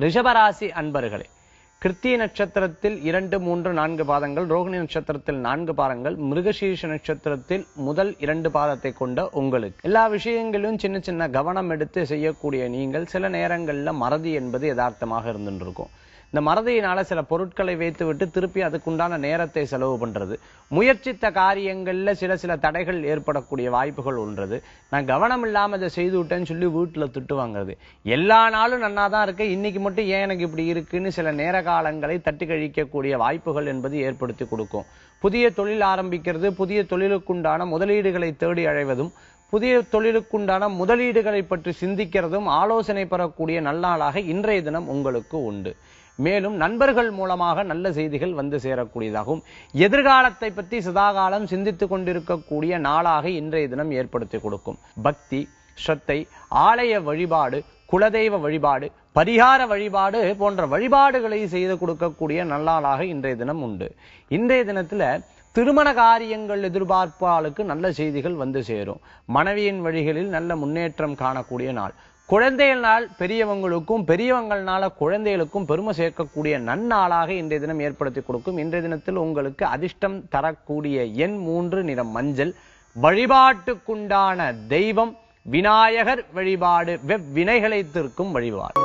ரிஷபராசி அன்பர்களே, கிருத்திகை நட்சத்திரத்தில் 2, 3, 4 பாதங்கள், ரோகிணி நட்சத்திரத்தில் 4 பாதங்கள், மிருகசீர்ஷ நட்சத்திரத்தில் முதல் 2 பாதத்தை கொண்ட உங்களுக்கு எல்லா விஷயங்களிலும் சின்ன சின்ன கவனம் எடுத்து செய்யக்கூடிய நீங்கள் சில நேரங்கள்ல மறதி என்பது யதார்த்தமாக இருந்துட்டு இருக்கும். இந்த மறதியினால சில பொருட்களை வைத்து விட்டு திருப்பி அதுக்குண்டான நேரத்தை செலவு பண்றது, முயற்சித்த காரியங்கள்ல சில தடைகள் ஏற்படக்கூடிய வாய்ப்புகள் ஒன்றது. நான் கவனம் இல்லாம இதை செய்து விட்டேன்னு சொல்லி வீட்டுல திட்டு வாங்குறது, எல்லா நாளும் நன்னா தான் இருக்கு, இன்னைக்கு மட்டும் ஏன் எனக்கு இப்படி இருக்குன்னு சில நேர காலங்களை தட்டி கழிக்கக்கூடிய வாய்ப்புகள் என்பது ஏற்படுத்தி கொடுக்கும். புதிய தொழில் ஆரம்பிக்கிறது, புதிய தொழிலுக்குண்டான முதலீடுகளை தேடி அழைவதும், புதிய தொழிலுக்குண்டான முதலீடுகளை பற்றி சிந்திக்கிறதும் ஆலோசனை பெறக்கூடிய நல்லாளாக இன்றைய தினம் உங்களுக்கு உண்டு. மேலும் நண்பர்கள் மூலமாக நல்ல செய்திகள் வந்து சேரக்கூடியதாகவும், எதிர்காலத்தை பற்றி சதாகாலம் சிந்தித்துக் கொண்டிருக்கக்கூடிய நாளாக இன்றைய தினம் ஏற்படுத்தி கொடுக்கும். பக்தி, ஸ்ரத்தை, ஆலய வழிபாடு, குலதெய்வ வழிபாடு, பரிகார வழிபாடு போன்ற வழிபாடுகளை செய்து கொடுக்கக்கூடிய நல்லாளாக இன்றைய தினம் உண்டு. இன்றைய தினத்துல திருமண காரியங்கள் எதிர்பார்ப்பாளுக்கு நல்ல செய்திகள் வந்து சேரும். மனைவியின் வழிகளில் நல்ல முன்னேற்றம் காணக்கூடிய நாள். குழந்தைகளால் பெரியவங்களுக்கும், பெரியவங்களால குழந்தைகளுக்கும் பெருமை சேர்க்கக்கூடிய நன்னாளாக இன்றைய தினம் ஏற்படுத்தி கொடுக்கும். இன்றைய தினத்தில் உங்களுக்கு அதிர்ஷ்டம் தரக்கூடிய எண் 3, நிறம் மஞ்சள். வழிபாட்டுக்குண்டான தெய்வம் விநாயகர் வழிபாடு, வினைகளை தீர்க்கும் வழிபாடு.